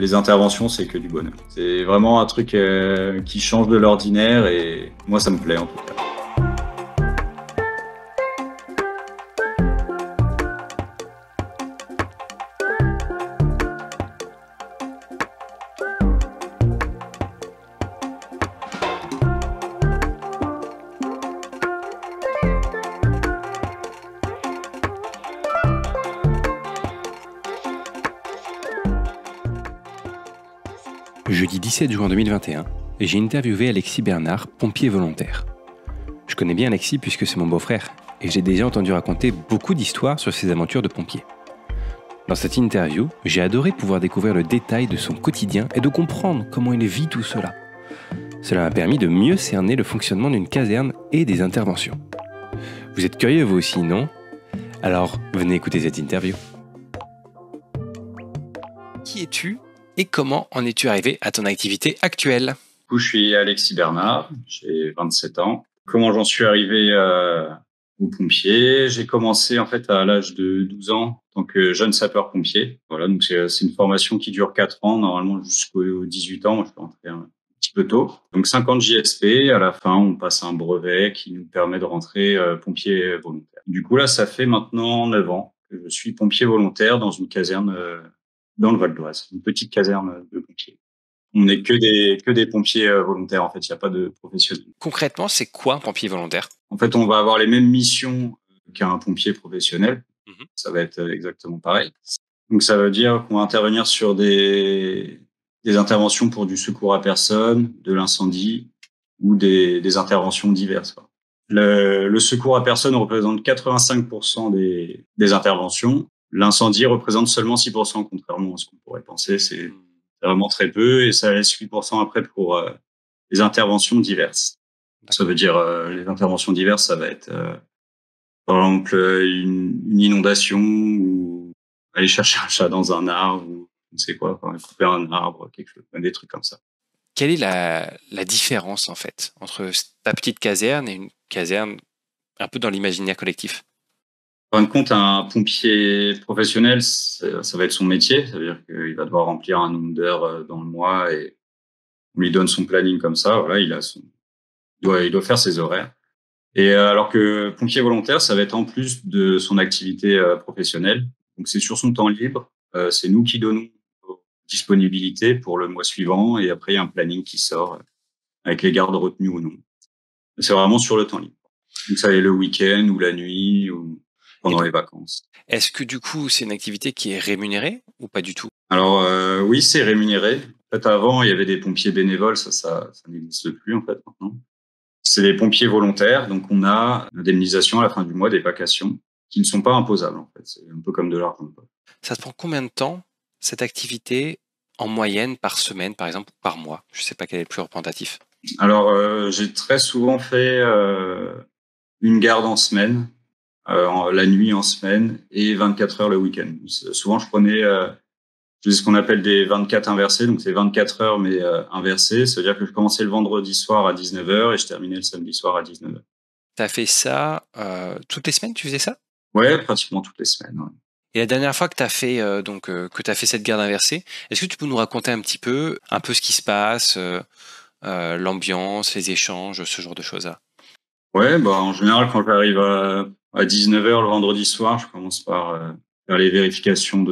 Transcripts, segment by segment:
Les interventions, c'est que du bonheur. C'est vraiment un truc qui change de l'ordinaire et moi, ça me plaît en tout cas. Jeudi 17 juin 2021, j'ai interviewé Alexis Bernard, pompier volontaire. Je connais bien Alexis puisque c'est mon beau-frère et j'ai déjà entendu raconter beaucoup d'histoires sur ses aventures de pompier. Dans cette interview, j'ai adoré pouvoir découvrir le détail de son quotidien et de comprendre comment il vit tout cela. Cela m'a permis de mieux cerner le fonctionnement d'une caserne et des interventions. Vous êtes curieux vous aussi, non ? Alors, venez écouter cette interview. Qui es-tu et comment en es-tu arrivé à ton activité actuelle ? Du coup, je suis Alexis Bernard, j'ai 27 ans. Comment j'en suis arrivé au pompier ? J'ai commencé en fait à l'âge de 12 ans en tant que jeune sapeur-pompier. Voilà, donc c'est une formation qui dure 4 ans, normalement jusqu'aux 18 ans. Moi, je peux rentrer un petit peu tôt. Donc 5 ans de JSP, à la fin, on passe un brevet qui nous permet de rentrer pompier volontaire. Du coup, là, ça fait maintenant 9 ans que je suis pompier volontaire dans une caserne dans le Val d'Oise, une petite caserne de pompiers. On n'est que des pompiers volontaires, en fait, il n'y a pas de professionnels. Concrètement, c'est quoi un pompier volontaire ? En fait, on va avoir les mêmes missions qu'un pompier professionnel. Mhm. Ça va être exactement pareil. Donc, ça veut dire qu'on va intervenir sur des interventions pour du secours à personne, de l'incendie ou des interventions diverses. Le secours à personne représente 85% des interventions. L'incendie représente seulement 6%, contrairement à ce qu'on pourrait penser. C'est vraiment très peu et ça laisse 8% après pour les interventions diverses. Ça veut dire les interventions diverses, ça va être par exemple une inondation ou aller chercher un chat dans un arbre ou je ne sais quoi, couper un arbre, quelque chose, des trucs comme ça. Quelle est la différence en fait entre ta petite caserne et une caserne un peu dans l'imaginaire collectif ? En fin de compte, un pompier professionnel, ça va être son métier. Ça veut dire qu'il va devoir remplir un nombre d'heures dans le mois et on lui donne son planning comme ça. Voilà, il doit faire ses horaires. Et alors que pompier volontaire, ça va être en plus de son activité professionnelle. Donc c'est sur son temps libre. C'est nous qui donnons nos disponibilités pour le mois suivant et après il y a un planning qui sort avec les gardes retenus ou non. C'est vraiment sur le temps libre. Donc ça est le week-end ou la nuit ou pendant les vacances. Est-ce que du coup c'est une activité qui est rémunérée ou pas du tout ? Alors oui, c'est rémunéré. En fait, avant, il y avait des pompiers bénévoles, ça n'existe plus en fait maintenant. C'est des pompiers volontaires, donc on a une indemnisation à la fin du mois des vacations qui ne sont pas imposables en fait. C'est un peu comme de l'argent. Ça te prend combien de temps cette activité en moyenne par semaine par exemple ou par mois ? Je ne sais pas quel est le plus représentatif. Alors j'ai très souvent fait une garde en semaine, la nuit en semaine et 24 heures le week-end. Souvent je prenais je faisais ce qu'on appelle des 24 inversés, donc c'est 24 heures mais inversées. Ça veut dire que je commençais le vendredi soir à 19h et je terminais le samedi soir à 19h. Tu as fait ça toutes les semaines, tu faisais ça ? Ouais, pratiquement toutes les semaines. Ouais. Et la dernière fois que tu as fait que tu as fait cette garde inversée, est-ce que tu peux nous raconter un peu ce qui se passe, l'ambiance, les échanges, ce genre de choses-là ? Ouais, en général quand j'arrive à 19h le vendredi soir, je commence par faire les vérifications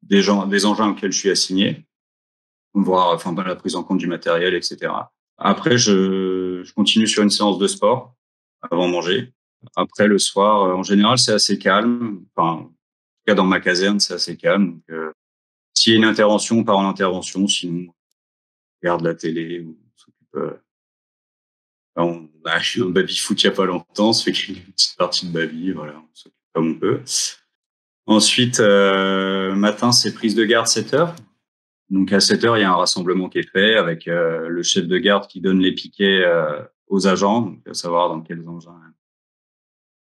des engins auxquels je suis assigné, voir la prise en compte du matériel, etc. Après, je continue sur une séance de sport avant de manger. Après, le soir, en général, c'est assez calme. Enfin, en tout cas, dans ma caserne, c'est assez calme. Donc, s'il y a une intervention, on part en intervention. Sinon, on regarde la télé ou on s'occupe. On a acheté un baby-foot il n'y a pas longtemps. On se fait une petite partie de baby. Voilà, on s'occupe comme on peut. Ensuite, matin, c'est prise de garde 7h. Donc à 7h, il y a un rassemblement qui est fait avec le chef de garde qui donne les piquets aux agents, donc à savoir dans quels engins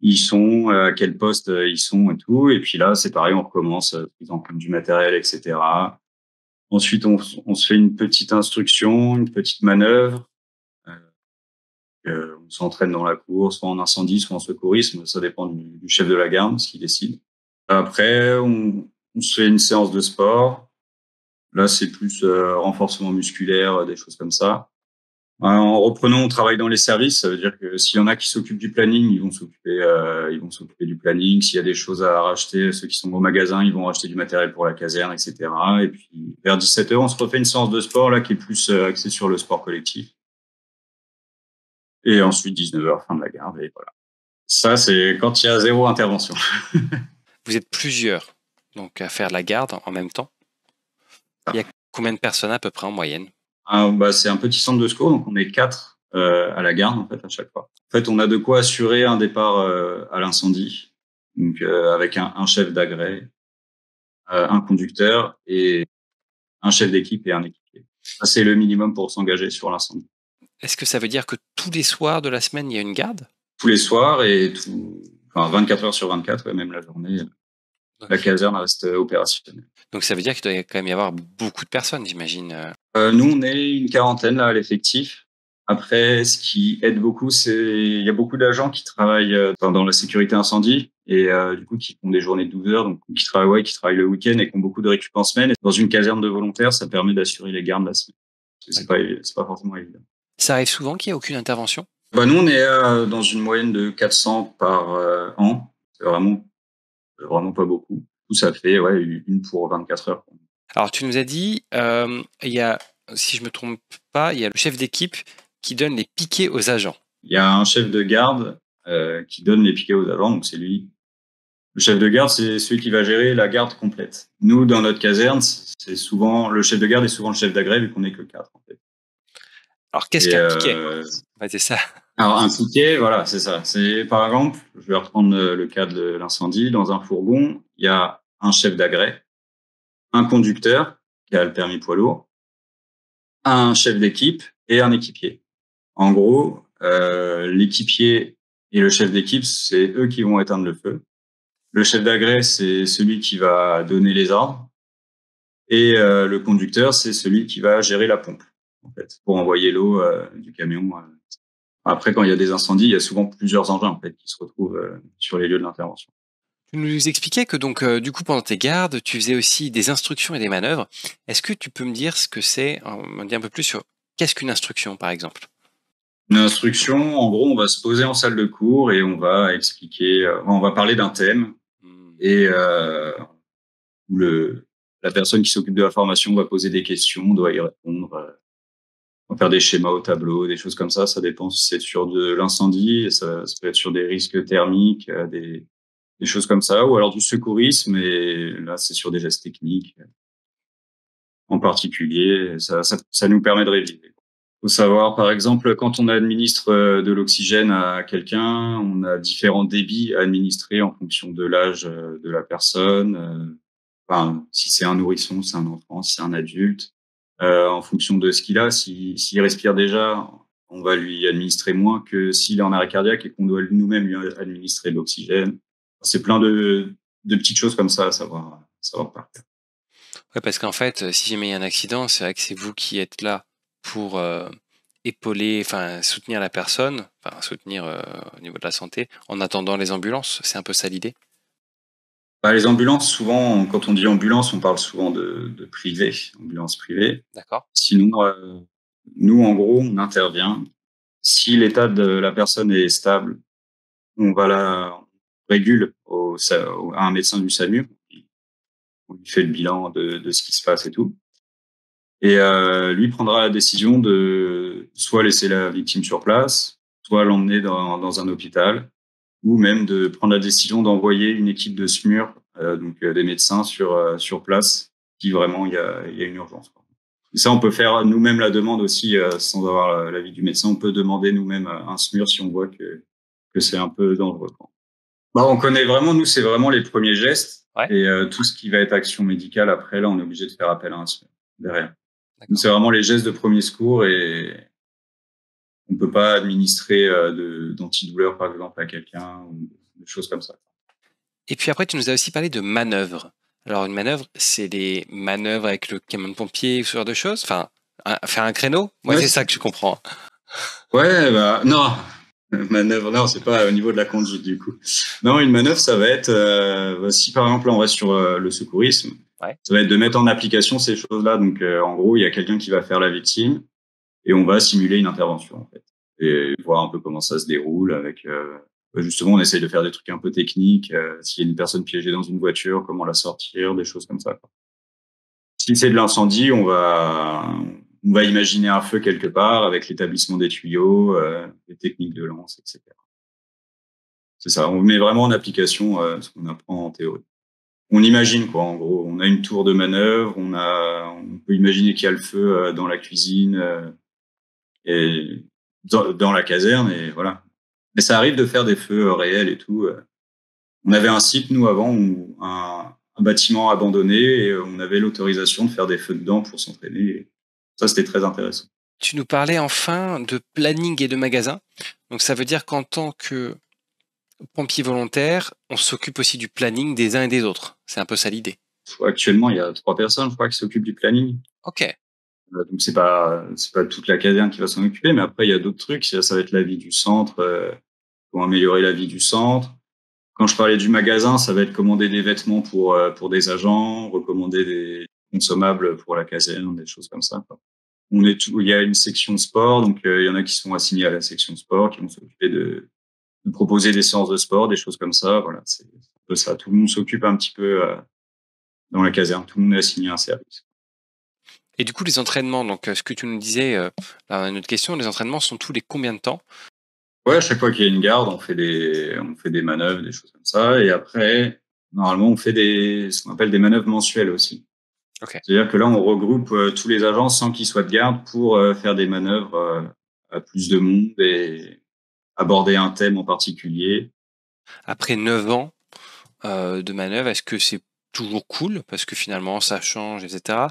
ils sont, à quel poste ils sont et tout. Et puis là, c'est pareil, on recommence, prise en compte du matériel, etc. Ensuite, on se fait une petite instruction, une petite manœuvre. On s'entraîne dans la cour, soit en incendie, soit en secourisme. Ça dépend du chef de la garde, ce qu'il décide. Après, on se fait une séance de sport. Là, c'est plus renforcement musculaire, des choses comme ça. En reprenant, on travaille dans les services. Ça veut dire que s'il y en a qui s'occupent du planning, ils vont s'occuper du planning. S'il y a des choses à racheter, ceux qui sont au magasin, ils vont racheter du matériel pour la caserne, etc. Et puis, vers 17h, on se refait une séance de sport, là, qui est plus axée sur le sport collectif. Et ensuite, 19h, fin de la garde, et voilà. Ça, c'est quand il y a 0 intervention. Vous êtes plusieurs donc à faire la garde en même temps. Il y a combien de personnes à peu près en moyenne? C'est un petit centre de secours, donc on est 4 à la garde, en fait, à chaque fois. En fait, on a de quoi assurer un départ à l'incendie, donc avec un chef d'agrès, un conducteur et un chef d'équipe et un équipier. Ça, c'est le minimum pour s'engager sur l'incendie. Est-ce que ça veut dire que tous les soirs de la semaine, il y a une garde? Tous les soirs et 24 heures sur 24, ouais, même la journée, la caserne reste opérationnelle. Donc ça veut dire qu'il doit quand même y avoir beaucoup de personnes, j'imagine. Nous, on est une quarantaine là à l'effectif. Après, ce qui aide beaucoup, il y a beaucoup d'agents qui travaillent dans la sécurité incendie et du coup qui font des journées de 12 heures, donc qui travaillent le week-end et qui ont beaucoup de récup en semaine. Et dans une caserne de volontaires, ça permet d'assurer les gardes la semaine. C'est pas forcément évident. Ça arrive souvent qu'il n'y ait aucune intervention? Nous, on est dans une moyenne de 400 par an. C'est vraiment pas beaucoup. Tout ça fait une pour 24 heures. Alors, tu nous as dit, il y a, si je me trompe pas, il y a le chef d'équipe qui donne les piquets aux agents. Il y a un chef de garde qui donne les piquets aux agents, donc c'est lui. Le chef de garde, c'est celui qui va gérer la garde complète. Nous, dans notre caserne, le chef de garde est souvent le chef d'agrès, vu qu'on n'est que 4, en fait. Alors, qu'est-ce qu'un piquet? C'est ça. Alors, un piquet, voilà, c'est ça. C'est, par exemple, je vais reprendre le cas de l'incendie. Dans un fourgon, il y a un chef d'agrès, un conducteur qui a le permis poids lourd, un chef d'équipe et un équipier. En gros, l'équipier et le chef d'équipe, c'est eux qui vont éteindre le feu. Le chef d'agrès, c'est celui qui va donner les ordres. Et le conducteur, c'est celui qui va gérer la pompe, en fait, pour envoyer l'eau du camion. Après, quand il y a des incendies, il y a souvent plusieurs engins, en fait, qui se retrouvent sur les lieux de l'intervention. Tu nous expliquais que donc, du coup, pendant tes gardes, tu faisais aussi des instructions et des manœuvres. Est-ce que tu peux me dire ce que c'est, me dire un peu plus sur qu'est-ce qu'une instruction, par exemple? Une instruction, en gros, on va se poser en salle de cours et on va expliquer, on va parler d'un thème et la personne qui s'occupe de la formation va poser des questions, doit y répondre. On va faire des schémas au tableau, des choses comme ça. Ça dépend si c'est sur de l'incendie, ça peut être sur des risques thermiques, des choses comme ça, ou alors du secourisme. Et là, c'est sur des gestes techniques en particulier. Ça nous permet de réviser. Faut savoir, par exemple, quand on administre de l'oxygène à quelqu'un, on a différents débits à administrer en fonction de l'âge de la personne. Si c'est un nourrisson, c'est un enfant, si c'est un adulte. En fonction de ce qu'il a, s'il respire déjà, on va lui administrer moins que s'il est en arrêt cardiaque et qu'on doit nous-mêmes lui administrer de l'oxygène. C'est plein de petites choses comme ça à savoir par cœur. Ouais, parce qu'en fait, si jamais il y a un accident, c'est vrai que c'est vous qui êtes là pour épauler, soutenir la personne, soutenir au niveau de la santé, en attendant les ambulances. C'est un peu ça l'idée? Les ambulances, souvent, quand on dit ambulance, on parle souvent de privé, ambulance privée. D'accord. Sinon, nous, en gros, on intervient. Si l'état de la personne est stable, on régule à un médecin du SAMU. On lui fait le bilan de ce qui se passe et tout. Et lui prendra la décision de soit laisser la victime sur place, soit l'emmener dans un hôpital, ou même de prendre la décision d'envoyer une équipe de SMUR, donc des médecins sur place, si vraiment il y a une urgence. Et ça, on peut faire nous-mêmes la demande aussi, sans avoir l'avis du médecin. On peut demander nous-mêmes un SMUR si on voit que c'est un peu dangereux. On connaît vraiment, nous, c'est vraiment les premiers gestes. Ouais. Et tout ce qui va être action médicale, après, là, on est obligé de faire appel à un SMUR derrière. Nous, c'est vraiment les gestes de premier secours et on ne peut pas administrer d'antidouleur, par exemple, à quelqu'un ou des choses comme ça. Et puis après, tu nous as aussi parlé de manœuvres. Alors, une manœuvre, c'est des manœuvres avec le camion de pompier ou ce genre de choses? Faire un créneau? Moi, c'est ça que je comprends. Ouais, non. Manœuvre, non, c'est pas au niveau de la conduite, du coup. Non, une manœuvre, ça va être, si par exemple, là, on reste sur le secourisme, Ouais. Ça va être de mettre en application ces choses-là. Donc, en gros, il y a quelqu'un qui va faire la victime et on va simuler une intervention, en fait. Et voir un peu comment ça se déroule avec, justement, on essaye de faire des trucs un peu techniques. S'il y a une personne piégée dans une voiture, comment la sortir, des choses comme ça, quoi. Si c'est de l'incendie, on va imaginer un feu quelque part avec l'établissement des tuyaux, les techniques de lance, etc. C'est ça. On met vraiment en application ce qu'on apprend en théorie. On imagine quoi. En gros, on a une tour de manœuvre, on peut imaginer qu'il y a le feu dans la cuisine et dans la caserne et voilà. Mais ça arrive de faire des feux réels et tout. On avait un site nous avant où un bâtiment abandonné et on avait l'autorisation de faire des feux dedans pour s'entraîner. Et ça, c'était très intéressant. Tu nous parlais enfin de planning et de magasin. Donc ça veut dire qu'en tant que pompier volontaire, on s'occupe aussi du planning des uns et des autres. C'est un peu ça l'idée. Actuellement, il y a 3 personnes, je crois, qui s'occupent du planning. Ok. Donc c'est pas toute la caserne qui va s'en occuper, mais après il y a d'autres trucs. Ça va être la vie du centre, pour améliorer la vie du centre. Quand je parlais du magasin, ça va être commander des vêtements pour des agents, recommander des consommables pour la caserne, des choses comme ça, quoi. Il y a une section sport, donc il y en a qui sont assignés à la section sport, qui vont s'occuper de proposer des séances de sport, des choses comme ça. Voilà, c'est un peu ça. Tout le monde s'occupe un petit peu dans la caserne. Tout le monde est assigné à un service. Et du coup, les entraînements, donc ce que tu nous disais, là, une autre question, les entraînements sont tous les combien de temps? Ouais, à chaque fois qu'il y a une garde, on fait des manœuvres, des choses comme ça. Et après, normalement, on fait ce qu'on appelle des manœuvres mensuelles aussi. Ok. C'est-à-dire que là, on regroupe tous les agents sans qu'ils soient de garde pour faire des manœuvres à plus de monde et aborder un thème en particulier. Après 9 ans de manœuvre, est-ce que c'est toujours cool parce que finalement ça change, etc.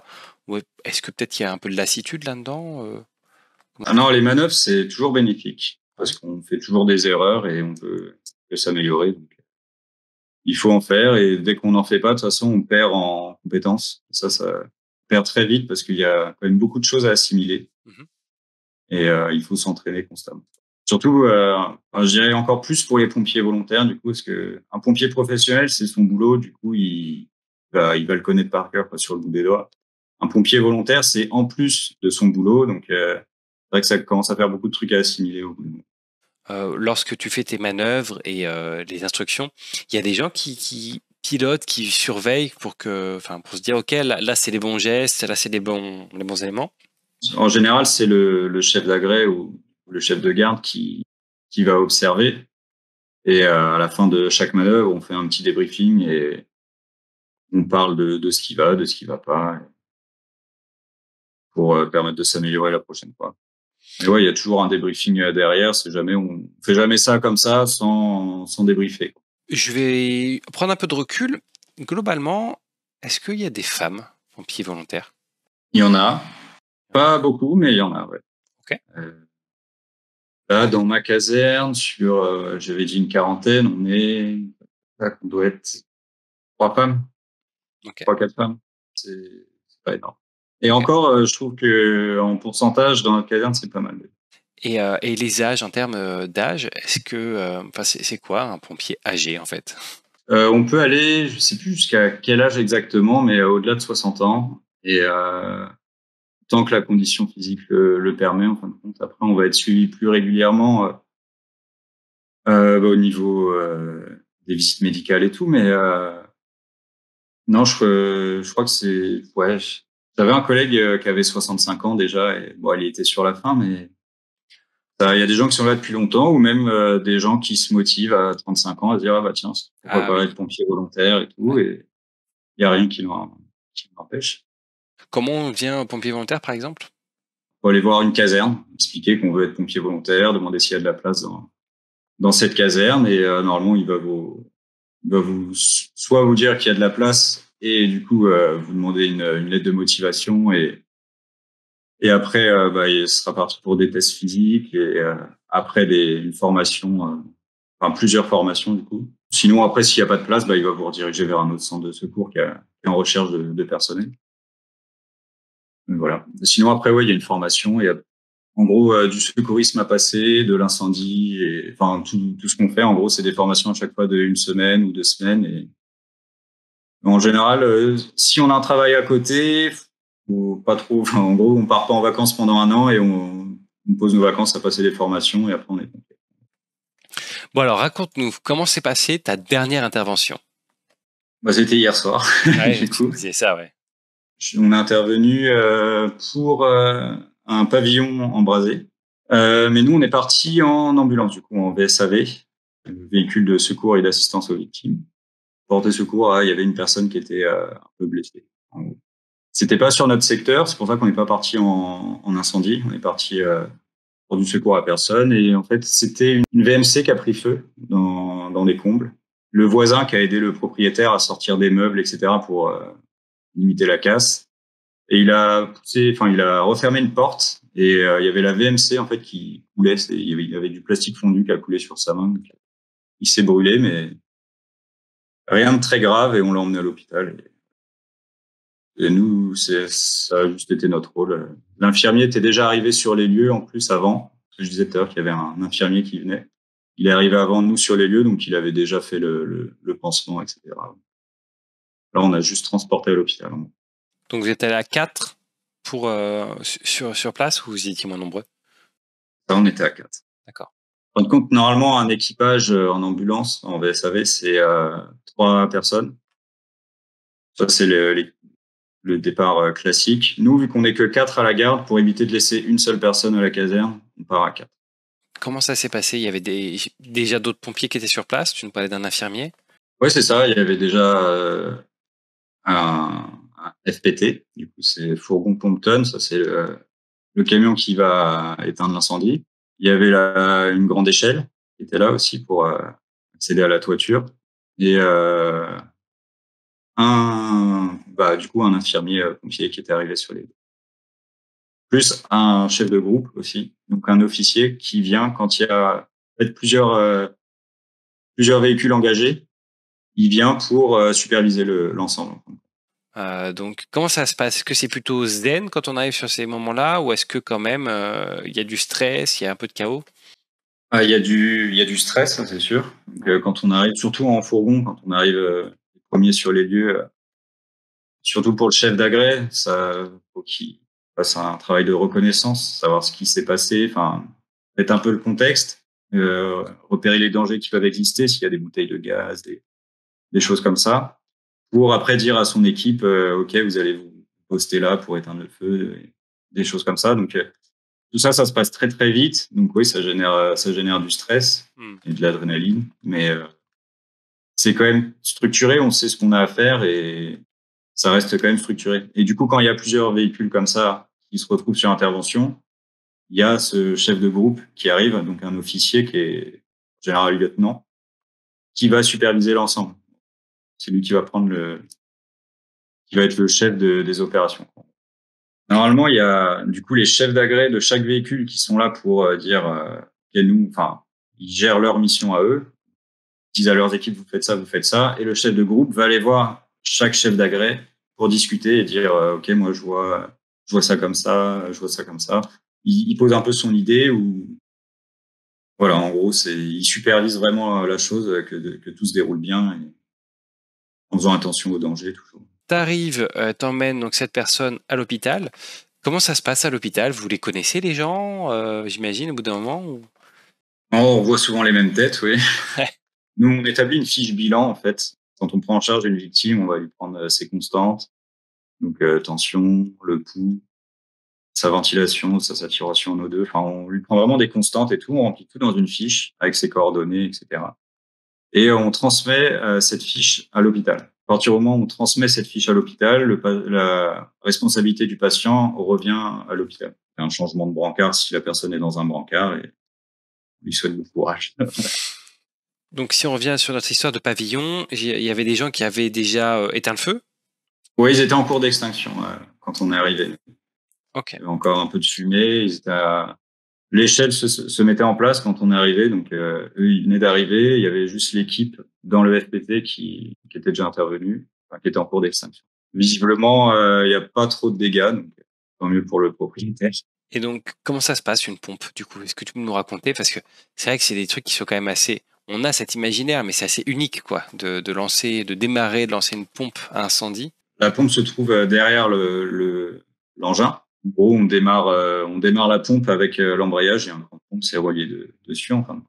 Ou est-ce que peut-être il y a un peu de lassitude là-dedans Ah non, les manœuvres, c'est toujours bénéfique Ouais. parce qu'on fait toujours des erreurs et on peut s'améliorer. Donc, il faut en faire et dès qu'on n'en fait pas, de toute façon, on perd en compétences. Ça perd très vite parce qu'il y a quand même beaucoup de choses à assimiler Mhm. et il faut s'entraîner constamment. Surtout, je dirais encore plus pour les pompiers volontaires, du coup, parce que un pompier professionnel, c'est son boulot, du coup, il va le connaître par cœur, quoi, sur le bout des doigts. Un pompier volontaire, c'est en plus de son boulot, donc c'est vrai que ça commence à faire beaucoup de trucs à assimiler au bout du moment. Lorsque tu fais tes manœuvres et les instructions, il y a des gens qui pilotent, qui surveillent pour pour se dire ok, là c'est les bons gestes, là c'est les bons éléments. En général, c'est le chef d'agrès ou le chef de garde qui va observer. Et à la fin de chaque manœuvre, on fait un petit débriefing et on parle de ce qui va, de ce qui va pas, pour permettre de s'améliorer la prochaine fois. Mais ouais, il y a toujours un débriefing derrière. On fait jamais ça comme ça sans débriefer. Je vais prendre un peu de recul. Globalement, est-ce qu'il y a des femmes pompiers volontaires? Il y en a, pas beaucoup, mais il y en a, ouais. Ok. Là, dans ma caserne, j'avais dit une quarantaine, on doit être 3 femmes, Ok. 3, 4 femmes. C'est pas énorme. Et encore, je trouve que en pourcentage dans notre caserne, c'est pas mal. Et les âges, en termes d'âge, est-ce que, c'est quoi un pompier âgé en fait? On peut aller, je sais plus jusqu'à quel âge exactement, mais au-delà de 60 ans. Et tant que la condition physique le permet, en fin de compte. Après, on va être suivi plus régulièrement au niveau des visites médicales et tout. Mais non, je crois que c'est... Ouais, j'avais un collègue qui avait 65 ans déjà. Et, bon, il était sur la fin, mais il y a des gens qui sont là depuis longtemps ou même des gens qui se motivent à 35 ans à se dire « Ah bah tiens, pourquoi Ah pas oui. être pompier volontaire et tout ». Ouais. Et il n'y a rien qui l'empêche. Comment on devient pompier volontaire, par exemple? Faut aller voir une caserne, expliquer qu'on veut être pompier volontaire, demander s'il y a de la place dans cette caserne et normalement il va vous soit vous dire qu'il y a de la place et du coup vous demander une lettre de motivation et après il sera parti pour des tests physiques et après une formation, enfin plusieurs formations du coup. Sinon après s'il n'y a pas de place, il va vous rediriger vers un autre centre de secours qui est en recherche de personnel. Donc, voilà. Sinon après il y a une formation et en gros, du secourisme à passer, de l'incendie, et enfin tout ce qu'on fait. En gros, c'est des formations à chaque fois de 1 semaine ou 2 semaines. Et En général, si on a un travail à côté, faut pas trop. Enfin, en gros, on part pas en vacances pendant un an et on pose nos vacances à passer des formations et après on est complet. Bon alors, raconte-nous, comment s'est passée ta dernière intervention? Bah, c'était hier soir, Ouais, du tu me coup. disais ça, ouais. On est intervenu pour un pavillon embrasé. Mais nous, on est parti en ambulance, du coup, en VSAV, le véhicule de secours et d'assistance aux victimes. Porter secours, il y avait une personne qui était un peu blessée. En gros. C'était pas sur notre secteur, c'est pour ça qu'on n'est pas parti en incendie. On est parti pour du secours à personne. Et en fait, c'était une VMC qui a pris feu dans des combles. Le voisin qui a aidé le propriétaire à sortir des meubles, etc., pour limiter la casse. Et il a refermé une porte et il y avait la VMC en fait qui coulait. Il y avait du plastique fondu qui a coulé sur sa main. Donc, il s'est brûlé, mais rien de très grave et on l'a emmené à l'hôpital. Et nous, ça a juste été notre rôle. L'infirmier était déjà arrivé sur les lieux en plus avant. Je disais tout à l'heure qu'il y avait un infirmier qui venait. Il est arrivé avant nous sur les lieux, donc il avait déjà fait le pansement, etc. Là, on a juste transporté à l'hôpital. Donc vous êtes allé à 4 pour, sur place ou vous étiez moins nombreux? Là, on était à 4. D'accord. En fin de compte, normalement, un équipage en ambulance, en VSAV, c'est 3 personnes. Ça, c'est le départ classique. Nous, vu qu'on n'est que 4 à la garde, pour éviter de laisser une seule personne à la caserne, on part à 4. Comment ça s'est passé? Il y avait déjà d'autres pompiers qui étaient sur place? Tu nous parlais d'un infirmier? Ouais, c'est ça. Il y avait déjà un FPT. Du coup, c'est fourgon pompe-tonne. Ça, c'est le camion qui va éteindre l'incendie. Il y avait une grande échelle qui était là aussi pour accéder à la toiture. Et du coup, un infirmier pompier qui était arrivé sur les deux. Plus un chef de groupe aussi, donc un officier qui vient quand il y a peut-être plusieurs véhicules engagés. Il vient pour superviser l'ensemble. Donc comment ça se passe? Est-ce que c'est plutôt zen quand on arrive sur ces moments-là ou est-ce que quand même, il y a du stress, il y a un peu de chaos? Il y a du stress, ça, c'est sûr. Donc, quand on arrive, surtout en fourgon, quand on arrive les premiers sur les lieux, surtout pour le chef d'agrès, ça faut qu'il fasse un travail de reconnaissance, savoir ce qui s'est passé, enfin mettre un peu le contexte, repérer les dangers qui peuvent exister, s'il y a des bouteilles de gaz, des choses comme ça, pour après dire à son équipe, ok, vous allez vous poster là pour éteindre le feu, des choses comme ça. Donc tout ça, ça se passe très très vite. Donc oui, ça génère du stress et de l'adrénaline, mais c'est quand même structuré. On sait ce qu'on a à faire et ça reste quand même structuré. Et du coup, quand il y a plusieurs véhicules comme ça qui se retrouvent sur intervention, il y a ce chef de groupe qui arrive, donc un officier qui est général-lieutenant, qui va superviser l'ensemble. C'est lui qui va qui va être le chef des opérations. Normalement, il y a du coup les chefs d'agrès de chaque véhicule qui sont là pour dire ils gèrent leur mission à eux. Ils disent à leurs équipes, vous faites ça. Et le chef de groupe va aller voir chaque chef d'agrès pour discuter et dire, OK, moi, je vois ça comme ça, je vois ça comme ça. Il pose un peu son idée ou, voilà, en gros, il supervise vraiment la chose, que tout se déroule bien et en faisant attention aux dangers, toujours. T'arrives, t'emmènes donc cette personne à l'hôpital. Comment ça se passe à l'hôpital? Vous les connaissez les gens, j'imagine au bout d'un moment ou? On voit souvent les mêmes têtes, oui. Nous, on établit une fiche bilan, en fait. Quand on prend en charge une victime, on va lui prendre ses constantes. Donc, tension, le pouls, sa ventilation, sa saturation en O2. Enfin, on lui prend vraiment des constantes et tout. On remplit tout dans une fiche avec ses coordonnées, etc. Et on transmet cette fiche à l'hôpital. À partir du moment où on transmet cette fiche à l'hôpital, la responsabilité du patient revient à l'hôpital. Il y a un changement de brancard si la personne est dans un brancard et on lui souhaite bon courage. Donc si on revient sur notre histoire de pavillon, il y avait des gens qui avaient déjà éteint le feu? Oui, ils étaient en cours d'extinction quand on est arrivé. Ok. Il y avait encore un peu de fumée. L'échelle se mettait en place quand on est arrivé. Donc, eux, ils venaient d'arriver. Il y avait juste l'équipe dans le FPT qui était déjà intervenue, enfin, qui était en cours d'extinction. Visiblement, il n'y a pas trop de dégâts, donc tant mieux pour le propriétaire. Et donc, comment ça se passe une pompe du coup? Est-ce que tu peux nous raconter? Parce que c'est vrai que c'est des trucs qui sont quand même assez on a cet imaginaire, mais c'est assez unique, quoi, de lancer, de démarrer, de lancer une pompe à incendie. La pompe se trouve derrière l'engin. En gros, on démarre la pompe avec l'embrayage et un grand pompe, c'est relié dessus. Enfin,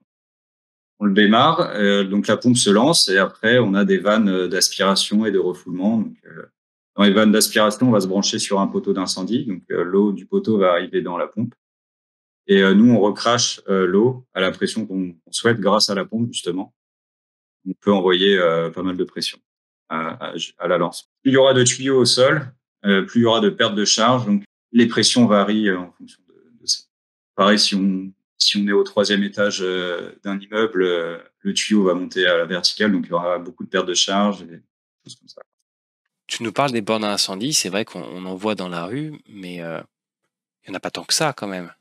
on le démarre, donc la pompe se lance et après, on a des vannes d'aspiration et de refoulement. Donc, dans les vannes d'aspiration, on va se brancher sur un poteau d'incendie. Donc, l'eau du poteau va arriver dans la pompe. Et nous, on recrache l'eau à la pression qu'on souhaite grâce à la pompe, justement. On peut envoyer pas mal de pression à la lance. Plus il y aura de tuyaux au sol, plus il y aura de perte de charge. Donc, les pressions varient en fonction de ça. Pareil, si on est au 3e étage d'un immeuble, le tuyau va monter à la verticale, donc il y aura beaucoup de perte de charge et des choses comme ça. Tu nous parles des bornes à incendie, c'est vrai qu'on en voit dans la rue, mais il n'y en a pas tant que ça quand même.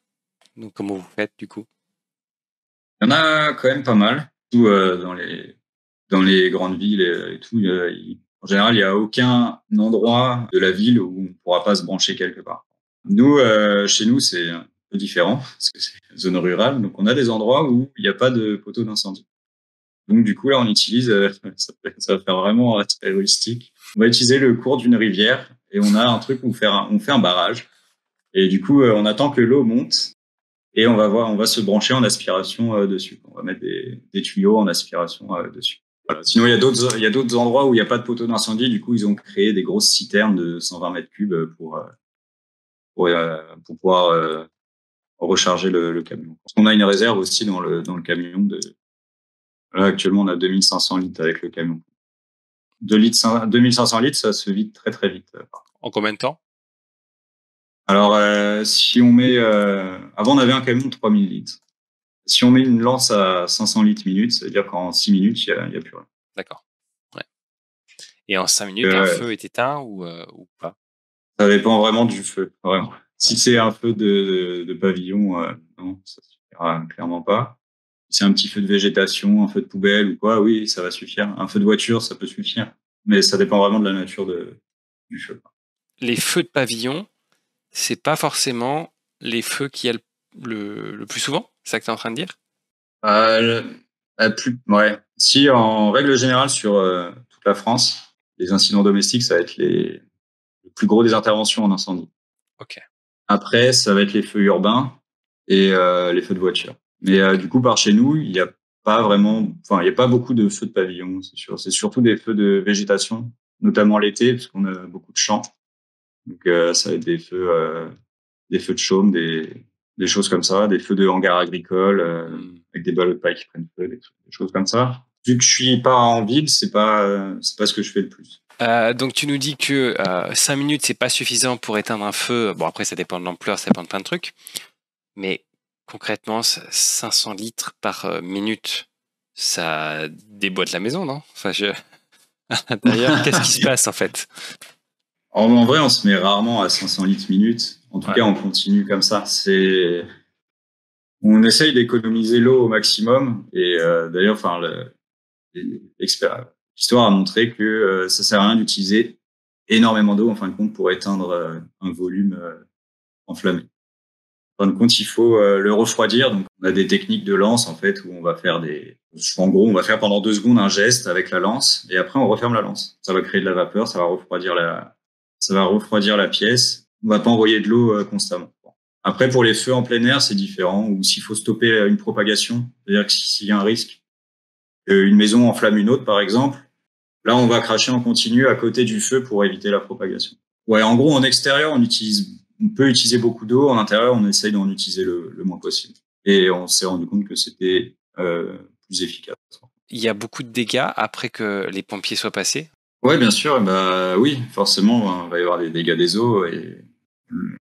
Donc comment vous faites du coup? Il y en a quand même pas mal, surtout dans les grandes villes et tout. En général, il n'y a aucun endroit de la ville où on ne pourra pas se brancher quelque part. Nous, chez nous, c'est un peu différent parce que c'est une zone rurale, donc on a des endroits où il n'y a pas de poteau d'incendie. Donc du coup, là, on utilise, ça va faire vraiment très rustique. On va utiliser le cours d'une rivière et on a un truc où on fait un barrage. Et du coup, on attend que l'eau monte et on va se brancher en aspiration dessus. On va mettre des tuyaux en aspiration dessus. Voilà. Sinon, il y a d'autres endroits où il n'y a pas de poteau d'incendie. Du coup, ils ont créé des grosses citernes de 120 mètres cubes pour pouvoir recharger le camion. On a une réserve aussi dans le camion. Là, actuellement, on a 2500 litres avec le camion. 2500 litres, ça se vide très très vite. En combien de temps? Alors, si on met... avant, on avait un camion de 3000 litres. Si on met une lance à 500 litres minute, ça veut dire qu'en 6 minutes, il y a plus rien. D'accord. Ouais. Et en 5 minutes, un feu est éteint ou pas? Ça dépend vraiment du feu, vraiment. Si c'est un feu de pavillon, non, ça suffira clairement pas. Si c'est un petit feu de végétation, un feu de poubelle ou quoi, oui, ça va suffire. Un feu de voiture, ça peut suffire. Mais ça dépend vraiment de la nature du feu. Les feux de pavillon, c'est pas forcément les feux qu'il y a le plus souvent? C'est ça que tu es en train de dire? Ouais. Si, en règle générale, sur toute la France, les incidents domestiques, ça va être le plus gros des interventions en incendie. Ok. Après, ça va être les feux urbains et les feux de voiture. Mais du coup, par chez nous, il n'y a pas vraiment, enfin, il n'y a pas beaucoup de feux de pavillon, c'est sûr. C'est surtout des feux de végétation, notamment l'été, parce qu'on a beaucoup de champs. Donc, ça va être des feux de chaume, des choses comme ça, des feux de hangar agricole, avec des ballots de paille qui prennent feu, des choses comme ça. Vu que je suis pas en ville, c'est pas ce que je fais le plus. Donc tu nous dis que 5 minutes, c'est pas suffisant pour éteindre un feu. Bon, après, ça dépend de l'ampleur, ça dépend de plein de trucs. Mais concrètement, 500 litres par minute, ça déboîte la maison, non? Enfin, à l'intérieur, qu'est-ce qui se passe en fait? En vrai, on se met rarement à 500 litres minute. En tout cas, on continue comme ça. On essaye d'économiser l'eau au maximum. Et d'ailleurs, enfin, l'histoire a montré que ça sert à rien d'utiliser énormément d'eau en fin de compte pour éteindre un volume enflammé. En fin de compte, il faut le refroidir. Donc, on a des techniques de lance en fait où on va faire en gros, on va faire pendant 2 secondes un geste avec la lance et après on referme la lance. Ça va créer de la vapeur, ça va refroidir la pièce. On va pas envoyer de l'eau constamment. Après, pour les feux en plein air, c'est différent. Ou s'il faut stopper une propagation, c'est-à-dire que s'il y a un risque, une maison enflamme une autre, par exemple, là, on va cracher en continu à côté du feu pour éviter la propagation. Ouais, en gros, en extérieur, on peut utiliser beaucoup d'eau. En intérieur, on essaye d'en utiliser le moins possible. Et on s'est rendu compte que c'était plus efficace. Il y a beaucoup de dégâts après que les pompiers soient passés? Ouais, bien sûr. Bah oui, forcément, il va y avoir des dégâts des eaux et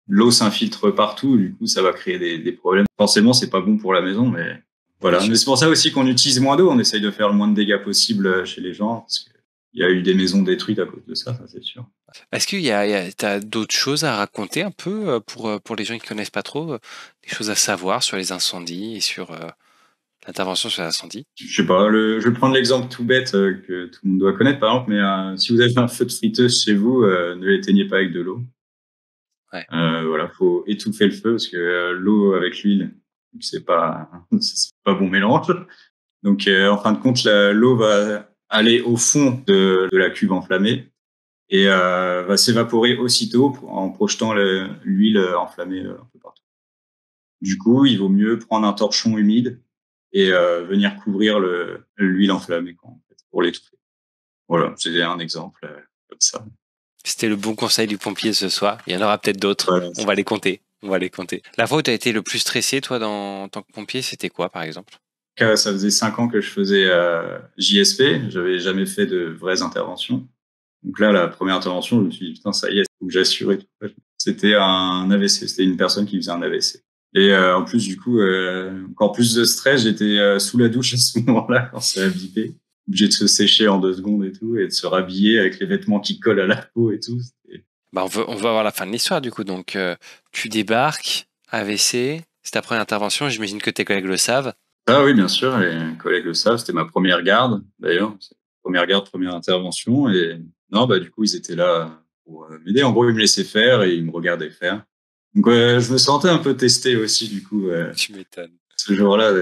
l'eau s'infiltre partout. Du coup, ça va créer des problèmes. Forcément, c'est pas bon pour la maison, mais voilà. Mais c'est pour ça aussi qu'on utilise moins d'eau. On essaye de faire le moins de dégâts possible chez les gens parce qu'il y a eu des maisons détruites à cause de ça c'est sûr. Est-ce qu'il t'as d'autres choses à raconter un peu pour les gens qui connaissent pas trop, des choses à savoir sur les incendies et sur l'intervention sur l'incendie? Je sais pas, je vais prendre l'exemple tout bête que tout le monde doit connaître par exemple, mais si vous avez un feu de friteuse chez vous, ne l'éteignez pas avec de l'eau. Ouais. Voilà, faut étouffer le feu parce que l'eau avec l'huile, c'est pas bon mélange. Donc, en fin de compte, l'eau va aller au fond de la cuve enflammée et va s'évaporer aussitôt en projetant l'huile enflammée un peu partout. Du coup, il vaut mieux prendre un torchon humide et venir couvrir l'huile enflammée en fait, pour l'étouffer. Voilà, c'est un exemple comme ça. C'était le bon conseil du pompier ce soir. Il y en aura peut-être d'autres. Voilà, On va les compter. On va les compter. La fois où tu as été le plus stressé, toi, en tant que pompier, c'était quoi, par exemple? ça faisait 5 ans que je faisais JSP. J'avais jamais fait de vraies interventions. Donc là, la première intervention, je me suis dit, putain, ça y est, il faut que j'assure et tout. C'était un AVC. C'était une personne qui faisait un AVC. Et en plus, du coup, encore plus de stress. J'étais sous la douche à ce moment-là quand ça a bipé. Obligé de se sécher en 2 secondes et tout, et de se rhabiller avec les vêtements qui collent à la peau et tout. Bah, on veut avoir la fin de l'histoire, du coup. Donc, tu débarques, AVC, c'est ta première intervention. J'imagine que tes collègues le savent. Ah oui, bien sûr, les collègues le savent. C'était ma première garde, d'ailleurs. Première garde, première intervention. Et non, bah, du coup, ils étaient là pour m'aider. En gros, ils me laissaient faire et ils me regardaient faire. Donc, je me sentais un peu testé aussi, du coup, Tu m'étonnes. ce jour-là.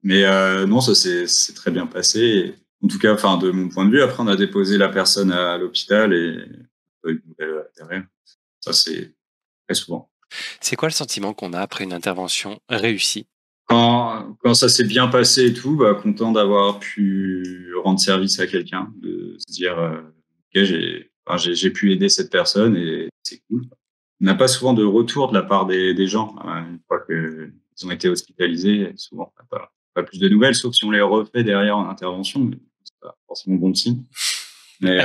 Mais non, ça s'est très bien passé. En tout cas, enfin, de mon point de vue, après, on a déposé la personne à l'hôpital et pas eu de nouvelles derrière. Ça, c'est très souvent. C'est quoi le sentiment qu'on a après une intervention réussie? Quand ça s'est bien passé et tout, bah, content d'avoir pu rendre service à quelqu'un, de se dire, ok, j'ai pu aider cette personne et c'est cool. On n'a pas souvent de retour de la part des gens, une fois qu'ils ont été hospitalisés. Souvent, on n'a pas plus de nouvelles, sauf si on les refait derrière en intervention. Mais c'est pas forcément bon signe. Mais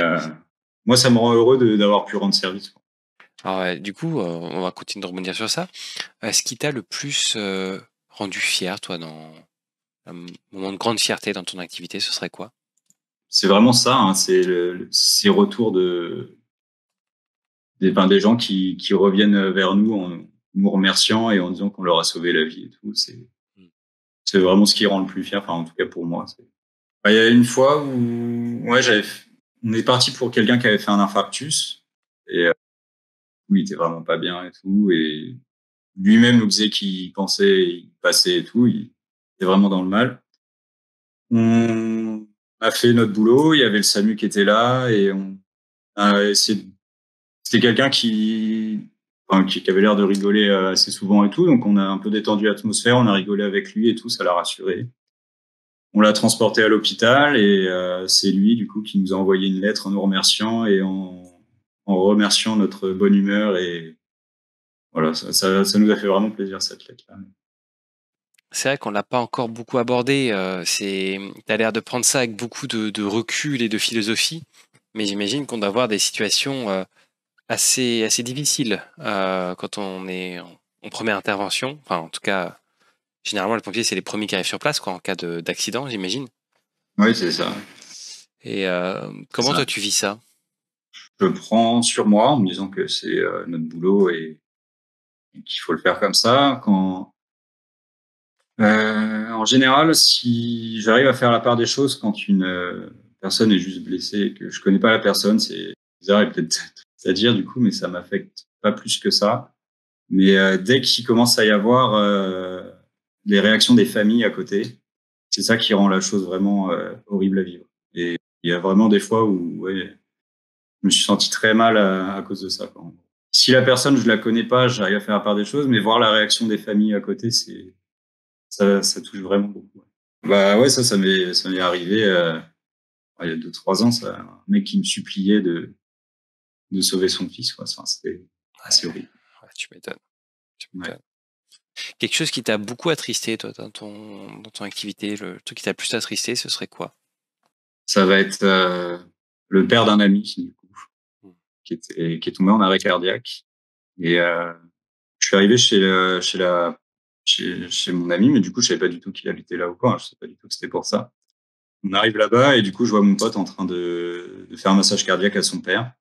moi, ça me rend heureux d'avoir pu rendre service, quoi. Alors, ouais, du coup, on va continuer de rebondir sur ça. Ce qui t'a le plus rendu fier, toi, dans un moment de grande fierté dans ton activité, ce serait quoi? C'est vraiment ça, hein, c'est ces retours des gens qui reviennent vers nous en nous remerciant et en disant qu'on leur a sauvé la vie et tout. Mm. C'est vraiment ce qui rend le plus fier. Enfin, en tout cas pour moi. Bah, il y a une fois où, ouais, on est parti pour quelqu'un qui avait fait un infarctus et où il était vraiment pas bien et tout. Et lui-même nous disait qu'il pensait y passer et tout. Il était vraiment dans le mal. On a fait notre boulot. Il y avait le SAMU qui était là et on a essayé. C'était quelqu'un qui avait l'air de rigoler assez souvent et tout. Donc, on a un peu détendu l'atmosphère. On a rigolé avec lui et tout. Ça l'a rassuré. On l'a transporté à l'hôpital et c'est lui, du coup, qui nous a envoyé une lettre en nous remerciant et en remerciant notre bonne humeur. Et voilà, ça nous a fait vraiment plaisir, cette lettre-là. C'est vrai qu'on l'a pas encore beaucoup abordé. T'as l'air de prendre ça avec beaucoup de recul et de philosophie, mais j'imagine qu'on doit avoir des situations assez difficiles quand on est en première intervention. Enfin, en tout cas, généralement, les pompiers, c'est les premiers qui arrivent sur place, quoi, en cas d'accident, j'imagine. Oui, c'est ça. Et C'est comment ça. toi tu vis ça? Je prends sur moi en me disant que c'est notre boulot et qu'il faut le faire comme ça. En général, si j'arrive à faire la part des choses quand une personne est juste blessée et que je connais pas la personne, c'est bizarre et peut-être à dire du coup, mais ça m'affecte pas plus que ça. Mais dès qu'il commence à y avoir les réactions des familles à côté, c'est ça qui rend la chose vraiment horrible à vivre. Et il y a vraiment des fois où ouais, je me suis senti très mal à cause de ça, quoi. Si la personne, je la connais pas, j'arrive à faire la part des choses, mais voir la réaction des familles à côté, ça touche vraiment beaucoup. Ouais. Bah ouais, ça m'est arrivé il y a 2-3 ans, ça, un mec qui me suppliait de sauver son fils, quoi. Ça, c'était assez horrible. Ouais, tu m'étonnes. Tu Ouais. m'étonnes. Quelque chose qui t'a beaucoup attristé, toi, dans ton activité, le truc qui t'a le plus attristé, ce serait quoi? Ça va être le père d'un ami, du coup, Mm. qui est tombé en arrêt cardiaque. Et je suis arrivé chez mon ami, mais du coup, je savais pas du tout qu'il habitait là ou quoi. Je savais pas du tout que c'était pour ça. On arrive là-bas et du coup, je vois mon pote en train de faire un massage cardiaque à son père.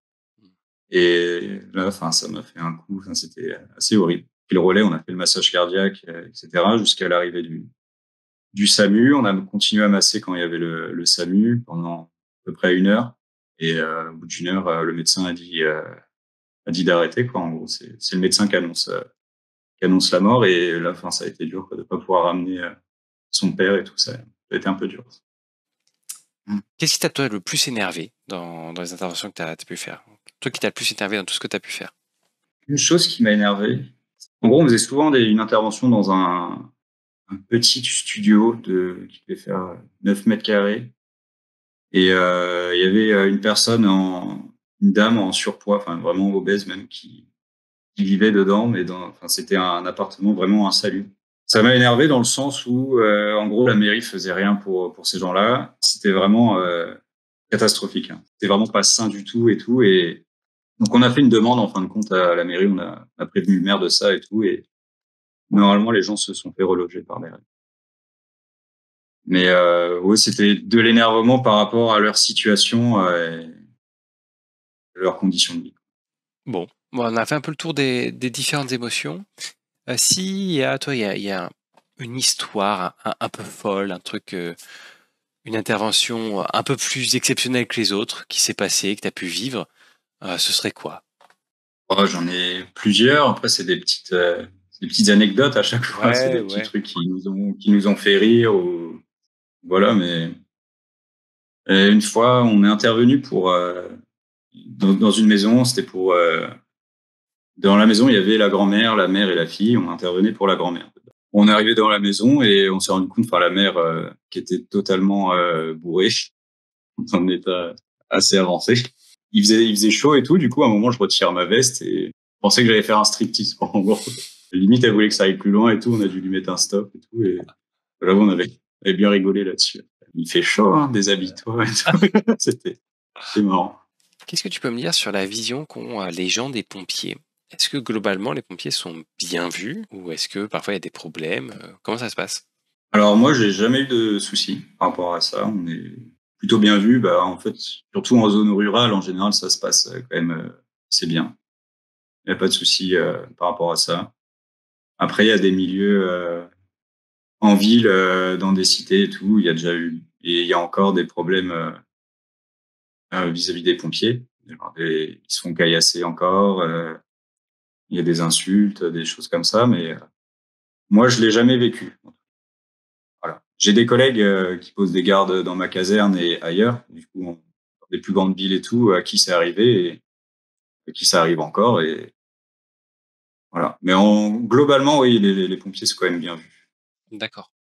Et là, enfin, ça m'a fait un coup. Enfin, c'était assez horrible. Puis le relais, on a fait le massage cardiaque, etc., jusqu'à l'arrivée du SAMU. On a continué à masser quand il y avait le SAMU pendant à peu près 1 heure. Et au bout d'une heure, le médecin a dit d'arrêter, quoi. En gros, c'est le médecin qui annonce la mort. Et là, enfin, ça a été dur, quoi, de pas pouvoir ramener son père et tout ça. a été un peu dur. Qu'est-ce qui t'a, toi, le plus énervé dans les interventions que tu as pu faire? Toi qui t'as le plus énervé dans tout ce que tu as pu faire? Une chose qui m'a énervé, en gros, on faisait souvent une intervention dans un petit studio qui devait faire 9 mètres carrés. Et il y avait une dame en surpoids, enfin vraiment obèse même, qui vivait dedans, mais enfin, c'était un appartement vraiment insalubre. Ça m'a énervé dans le sens où, en gros, la mairie faisait rien pour ces gens-là. C'était vraiment catastrophique. Hein. C'était vraiment pas sain du tout et tout. Et donc, on a fait une demande en fin de compte à la mairie. On a prévenu le maire de ça et tout. Et normalement, les gens se sont fait reloger par derrière. Mais oui, c'était de l'énervement par rapport à leur situation et leurs conditions de vie. Bon, on a fait un peu le tour des différentes émotions. Si toi, il y a une histoire un peu folle, un truc, une intervention un peu plus exceptionnelle que les autres qui s'est passée, que tu as pu vivre, ce serait quoi? Oh, j'en ai plusieurs. Après, c'est des petites anecdotes à chaque fois. C'est Ouais, des petits ouais. trucs qui nous ont fait rire ou voilà. Mais une fois, on est intervenu dans une maison. C'était dans la maison, il y avait la grand-mère, la mère et la fille. On intervenait pour la grand-mère. On est arrivé dans la maison et on s'est rendu compte, enfin, la mère qui était totalement bourrée, dans un état assez avancé. Il faisait chaud et tout. Du coup, à un moment, je retire ma veste et je pensais que j'allais faire un striptease. En gros, limite, elle voulait que ça aille plus loin et tout. On a dû lui mettre un stop et tout. Et là, on avait bien rigolé là-dessus. Il fait chaud, hein, déshabille-toi et tout. C'est marrant. Qu'est-ce que tu peux me dire sur la vision qu'ont les gens des pompiers? Est-ce que globalement les pompiers sont bien vus ou est-ce que parfois il y a des problèmes? Comment ça se passe? Alors moi, j'ai jamais eu de soucis par rapport à ça. On est plutôt bien vu. Bah, en fait, surtout en zone rurale, en général, ça se passe quand même assez bien. Il n'y a pas de soucis par rapport à ça. Après, il y a des milieux en ville, dans des cités et tout. Il y a déjà eu et il y a encore des problèmes vis-à-vis des pompiers. Ils se font caillasser encore. Il y a des insultes, des choses comme ça. Mais moi, je l'ai jamais vécu. Voilà. J'ai des collègues qui posent des gardes dans ma caserne et ailleurs, du coup, dans des plus grandes villes et tout, à qui c'est arrivé et à qui ça arrive encore. Et voilà. Mais globalement, oui, les pompiers sont quand même bien vus. D'accord.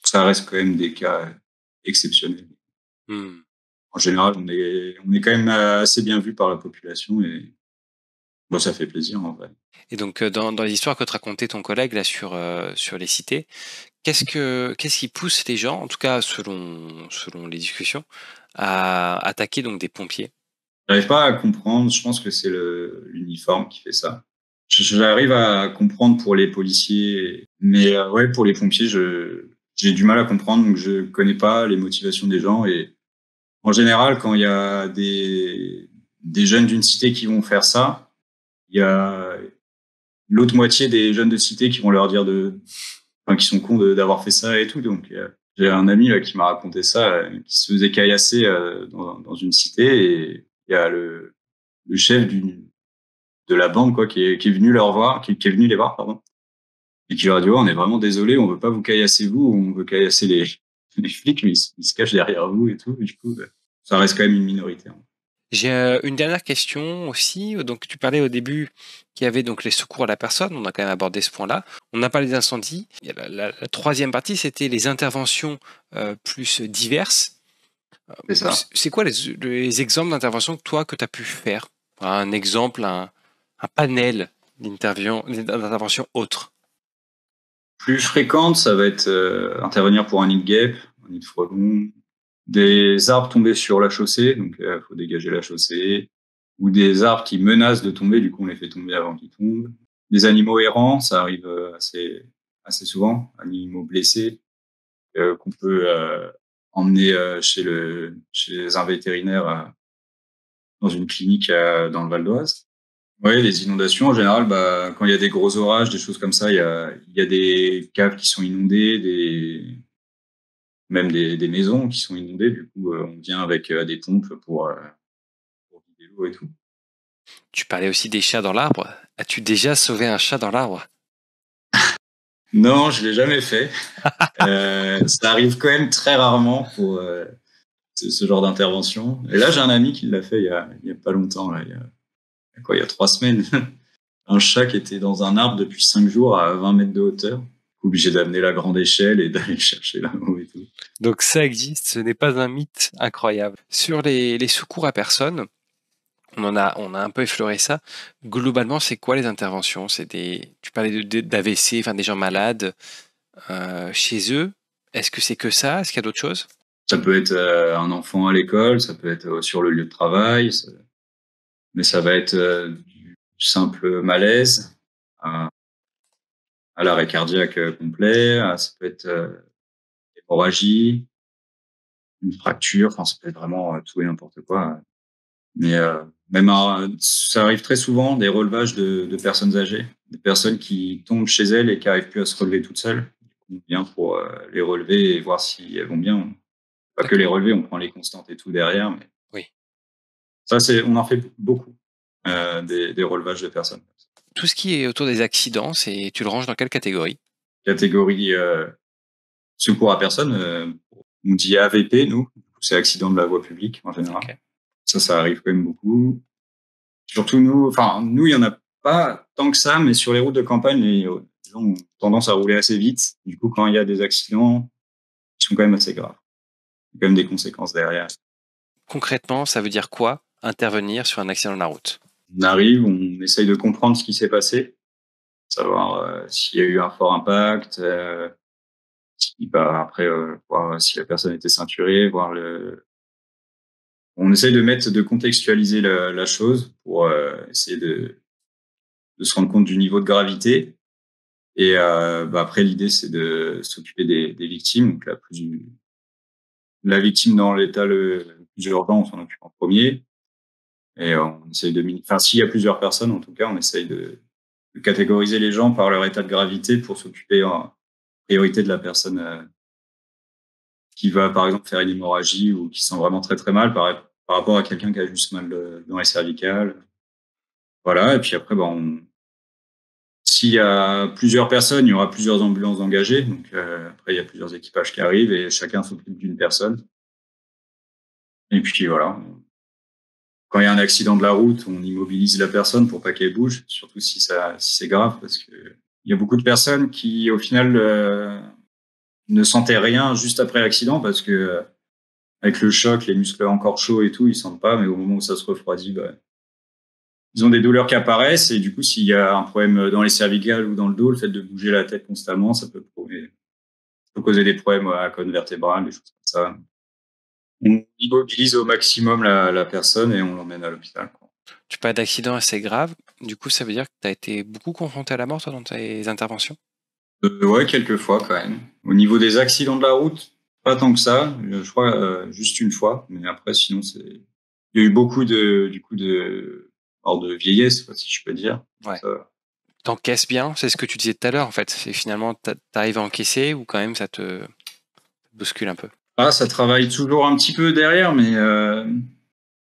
Ça reste quand même des cas exceptionnels. Mmh. En général, on est quand même assez bien vu par la population et moi, ça fait plaisir en vrai. Et donc, dans les histoires que te racontait ton collègue là sur les cités, qu'est-ce qui pousse les gens, en tout cas selon les discussions, à attaquer donc des pompiers? J'arrive pas à comprendre. Je pense que c'est l'uniforme qui fait ça. J'arrive à comprendre pour les policiers, mais ouais, pour les pompiers, j'ai du mal à comprendre. Donc, je connais pas les motivations des gens. Et en général, quand il y a des jeunes d'une cité qui vont faire ça, il y a l'autre moitié des jeunes de cité qui vont leur dire enfin, qui sont cons d'avoir fait ça et tout. Donc, j'ai un ami là, qui m'a raconté ça, qui se faisait caillasser dans une cité et il y a le chef de la bande quoi qui est venu leur voir, qui est venu les voir pardon, et qui leur a dit on est vraiment désolé, on veut pas vous caillasser vous, on veut caillasser les flics, mais ils se cachent derrière vous et tout. Et du coup, ça reste quand même une minorité. Hein. J'ai, une dernière question aussi, donc tu parlais au début qu'il y avait donc les secours à la personne, on a quand même abordé ce point-là. On a parlé d'incendie. Il y a la 3e partie, c'était les interventions, plus diverses. C'est ça. C'est quoi les exemples d'interventions que toi, que tu as pu faire? Un exemple, un panel d'interventions autres? Plus fréquente, ça va être intervenir pour un nid de guêpe, un nid de frelon, des arbres tombés sur la chaussée, donc faut dégager la chaussée, ou des arbres qui menacent de tomber, du coup on les fait tomber avant qu'ils tombent. Des animaux errants, ça arrive assez souvent, animaux blessés qu'on peut emmener chez un vétérinaire dans une clinique dans le Val d'Oise. Oui, les inondations, en général, bah, quand il y a des gros orages, des choses comme ça, il y a des caves qui sont inondées, même des maisons qui sont inondées. Du coup, on vient avec des pompes pour vider l'eau et tout. Tu parlais aussi des chats dans l'arbre. As-tu déjà sauvé un chat dans l'arbre? Non, je l'ai jamais fait. Ça arrive quand même très rarement pour ce genre d'intervention. Et là, j'ai un ami qui l'a fait il y a pas longtemps, là, il y a 3 semaines. Un chat qui était dans un arbre depuis 5 jours à 20 mètres de hauteur. Obligé d'amener la grande échelle et d'aller le chercher là-haut et tout. Donc ça existe, ce n'est pas un mythe incroyable. Sur les secours à personne, on a un peu effleuré ça. Globalement, c'est quoi les interventions? Tu parlais d'AVC, enfin des gens malades chez eux. Est-ce que c'est que ça? Est-ce qu'il y a d'autres choses? Ça peut être un enfant à l'école, ça peut être sur le lieu de travail, mais ça va être du simple malaise à, à l'arrêt cardiaque complet, ça peut être hémorragie, une fracture, enfin ça peut être vraiment tout et n'importe quoi. Mais même ça arrive très souvent des relevages de personnes âgées, des personnes qui tombent chez elles et qui n'arrivent plus à se relever toutes seules. On vient pour les relever et voir si elles vont bien. Pas que les relever, on prend les constantes et tout derrière. Mais Oui. ça, on en fait beaucoup, des relevages de personnes. Tout ce qui est autour des accidents, tu le ranges dans quelle catégorie? Catégorie secours à personne, on dit AVP, nous. C'est accident de la voie publique en général. Okay. Ça arrive quand même beaucoup. Surtout nous, il y en a pas tant que ça, mais sur les routes de campagne, les gens ont tendance à rouler assez vite. Du coup, quand il y a des accidents, ils sont quand même assez graves. Il y a quand même des conséquences derrière. Concrètement, ça veut dire quoi, intervenir sur un accident de la route? On arrive, on essaye de comprendre ce qui s'est passé, savoir s'il y a eu un fort impact, après voir si la personne était ceinturée, on essaye de contextualiser la chose pour essayer de se rendre compte du niveau de gravité. Et après, l'idée, c'est de s'occuper des victimes. Donc, la victime dans l'état le plus urgent, on s'en occupe en premier. Et on essaye s'il y a plusieurs personnes, en tout cas, on essaye de catégoriser les gens par leur état de gravité pour s'occuper en priorité de la personne qui va, par exemple, faire une hémorragie ou qui sent vraiment très, très mal par rapport à quelqu'un qui a juste mal dans les cervicales. Voilà. Et puis après, s'il y a plusieurs personnes, il y aura plusieurs ambulances engagées. Donc après, il y a plusieurs équipages qui arrivent et chacun s'occupe d'une personne. Et puis voilà. Quand il y a un accident de la route, on immobilise la personne pour pas qu'elle bouge, surtout si c'est grave, parce que il y a beaucoup de personnes qui, au final, ne sentaient rien juste après l'accident, parce que avec le choc, les muscles encore chauds et tout, ils sentent pas, mais au moment où ça se refroidit, ils ont des douleurs qui apparaissent, et du coup, s'il y a un problème dans les cervicales ou dans le dos, le fait de bouger la tête constamment, ça peut causer des problèmes à la colonne vertébrale, des choses comme ça. On immobilise au maximum la personne et on l'emmène à l'hôpital. Tu parles d'accidents assez graves. Du coup, ça veut dire que tu as été beaucoup confronté à la mort, toi, dans tes interventions? Ouais, quelques fois quand même. Au niveau des accidents de la route, pas tant que ça. Je crois juste une fois. Mais après, sinon, il y a eu beaucoup hors de vieillesse, si je peux dire. Ouais. Ça... T'encaisses bien, c'est ce que tu disais tout à l'heure, en fait. C'est finalement, t'arrives à encaisser ou quand même ça te bouscule un peu? Ça travaille toujours un petit peu derrière, mais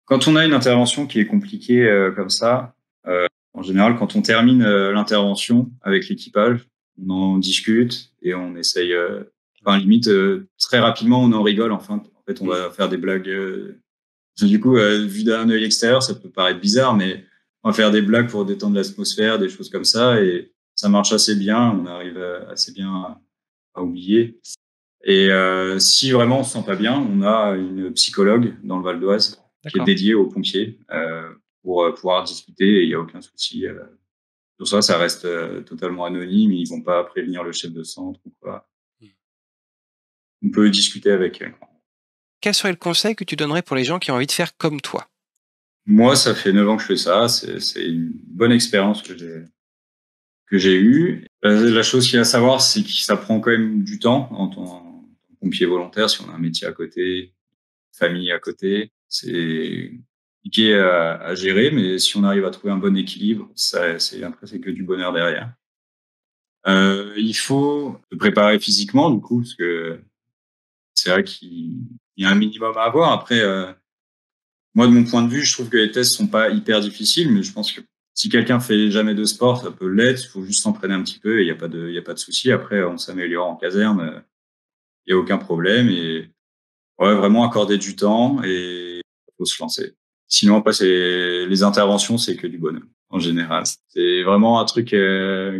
quand on a une intervention qui est compliquée comme ça, en général, quand on termine l'intervention avec l'équipage, on en discute et on essaye, limite, très rapidement, on en rigole. En fait, on va faire des blagues. Du coup, vu d'un œil extérieur, ça peut paraître bizarre, mais on va faire des blagues pour détendre l'atmosphère, des choses comme ça, et ça marche assez bien. On arrive assez bien à oublier. Et si vraiment on se sent pas bien, on a une psychologue dans le Val d'Oise qui est dédiée aux pompiers pour pouvoir discuter et il n'y a aucun souci. Sur ça, ça reste totalement anonyme. Ils vont pas prévenir le chef de centre ou quoi. On peut discuter avec elle. Quel serait le conseil que tu donnerais pour les gens qui ont envie de faire comme toi? Moi, ça fait 9 ans que je fais ça. C'est une bonne expérience que j'ai eue. La chose qu'il y a à savoir, c'est que ça prend quand même du temps en tant que pompier volontaire. Si on a un métier à côté, famille à côté, c'est compliqué à gérer, mais si on arrive à trouver un bon équilibre, après c'est que du bonheur derrière. Il faut se préparer physiquement, du coup, parce que c'est vrai qu'il y a un minimum à avoir. Après, moi, de mon point de vue, je trouve que les tests sont pas hyper difficiles, mais je pense que si quelqu'un fait jamais de sport, ça peut l'être. Il faut juste s'entraîner un petit peu et il y a pas de souci. Après, on s'améliore en caserne. Il y a aucun problème et ouais, vraiment accorder du temps et faut se lancer. Sinon, après, les interventions, c'est que du bonheur en général. C'est vraiment un truc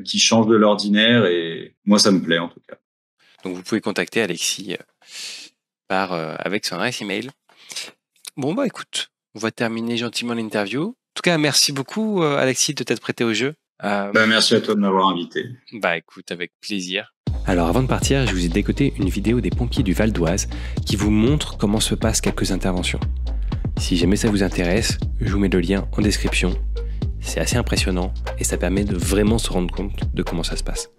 qui change de l'ordinaire et moi, ça me plaît en tout cas. Donc vous pouvez contacter Alexis avec son adresse email. Bon bah écoute, on va terminer gentiment l'interview. En tout cas, merci beaucoup Alexis de t'être prêté au jeu. Merci à toi de m'avoir invité. Bah écoute, avec plaisir. Alors avant de partir, je vous ai décoté une vidéo des pompiers du Val d'Oise qui vous montre comment se passent quelques interventions. Si jamais ça vous intéresse, je vous mets le lien en description. C'est assez impressionnant et ça permet de vraiment se rendre compte de comment ça se passe.